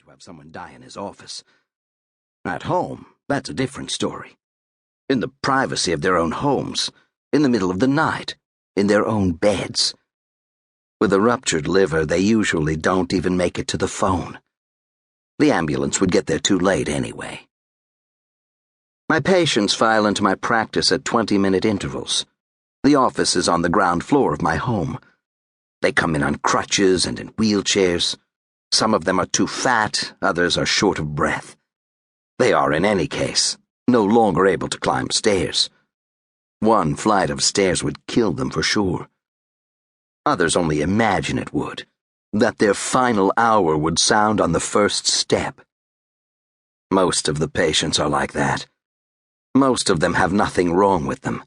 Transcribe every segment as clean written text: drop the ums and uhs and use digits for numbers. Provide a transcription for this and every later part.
to have someone die in his office. At home, that's a different story. In the privacy of their own homes, in the middle of the night, in their own beds. With a ruptured liver, they usually don't even make it to the phone. The ambulance would get there too late anyway. My patients file into my practice at 20-minute intervals. The office is on the ground floor of my home. They come in on crutches and in wheelchairs. Some of them are too fat, others are short of breath. They are, in any case, no longer able to climb stairs. One flight of stairs would kill them for sure. Others only imagine it would, that their final hour would sound on the first step. Most of the patients are like that. Most of them have nothing wrong with them.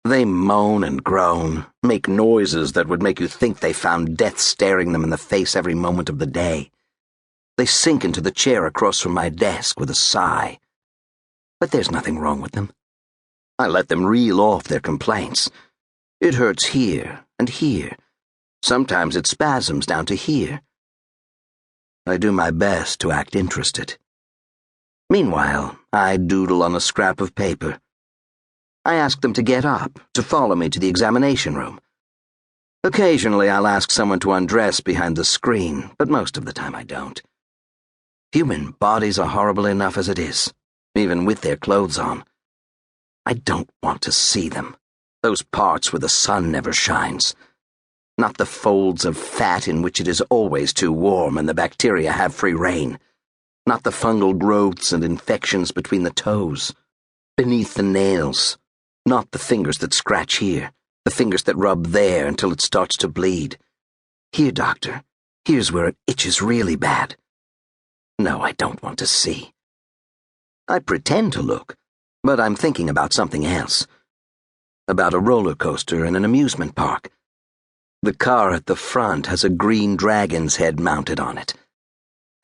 They moan and groan, make noises that would make you think they found death staring them in the face every moment of the day. They sink into the chair across from my desk with a sigh. But there's nothing wrong with them. I let them reel off their complaints. It hurts here and here. Sometimes it spasms down to here. I do my best to act interested. Meanwhile, I doodle on a scrap of paper. I ask them to get up, to follow me to the examination room. Occasionally I'll ask someone to undress behind the screen, but most of the time I don't. Human bodies are horrible enough as it is, even with their clothes on. I don't want to see them, those parts where the sun never shines. Not the folds of fat in which it is always too warm and the bacteria have free reign. Not the fungal growths and infections between the toes, beneath the nails. Not the fingers that scratch here, the fingers that rub there until it starts to bleed. Here, doctor, here's where it itches really bad. No, I don't want to see. I pretend to look, but I'm thinking about something else. About a roller coaster in an amusement park. The car at the front has a green dragon's head mounted on it.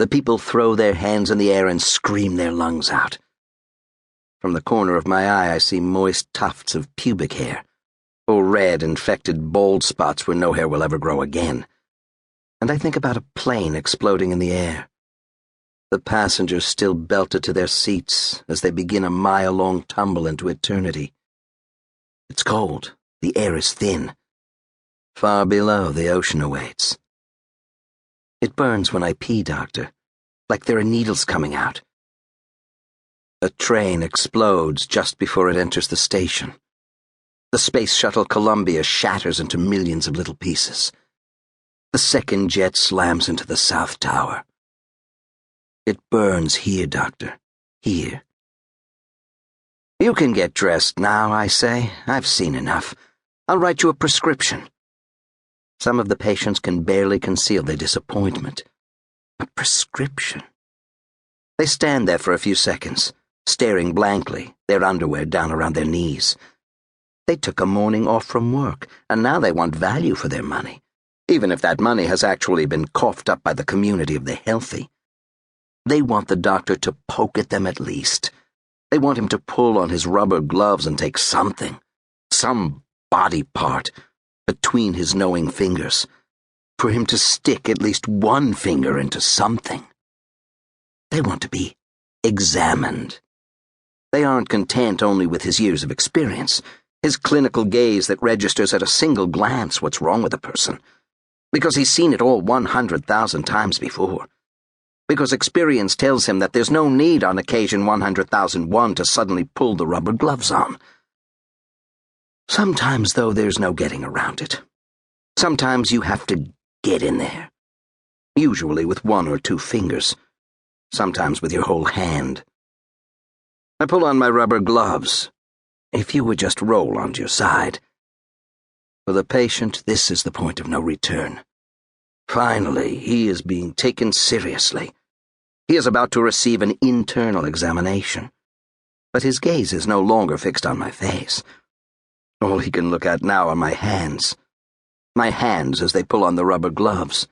The people throw their hands in the air and scream their lungs out. From the corner of my eye, I see moist tufts of pubic hair, or red, infected bald spots where no hair will ever grow again. And I think about a plane exploding in the air. The passengers still belted to their seats as they begin a mile-long tumble into eternity. It's cold. The air is thin. Far below, the ocean awaits. It burns when I pee, doctor, like there are needles coming out. A train explodes just before it enters the station. The space shuttle Columbia shatters into millions of little pieces. The second jet slams into the South Tower. It burns here, doctor, here. You can get dressed now, I say. I've seen enough. I'll write you a prescription. Some of the patients can barely conceal their disappointment. A prescription. They stand there for a few seconds, staring blankly, their underwear down around their knees. They took a morning off from work, and now they want value for their money, even if that money has actually been coughed up by the community of the healthy. They want the doctor to poke at them at least. They want him to pull on his rubber gloves and take something, some body part, between his knowing fingers, for him to stick at least one finger into something. They want to be examined. They aren't content only with his years of experience, his clinical gaze that registers at a single glance what's wrong with a person, because he's seen it all 100,000 times before, because experience tells him that there's no need on occasion 100,001 to suddenly pull the rubber gloves on. Sometimes, though, there's no getting around it. Sometimes you have to get in there, usually with one or two fingers, sometimes with your whole hand. I pull on my rubber gloves. If you would just roll onto your side. For the patient, this is the point of no return. Finally, he is being taken seriously. He is about to receive an internal examination. But his gaze is no longer fixed on my face. All he can look at now are my hands. My hands as they pull on the rubber gloves.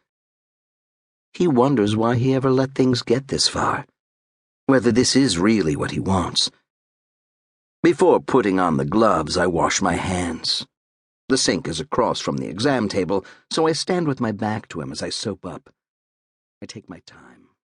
He wonders why he ever let things get this far. Whether this is really what he wants. Before putting on the gloves, I wash my hands. The sink is across from the exam table, so I stand with my back to him as I soap up. I take my time.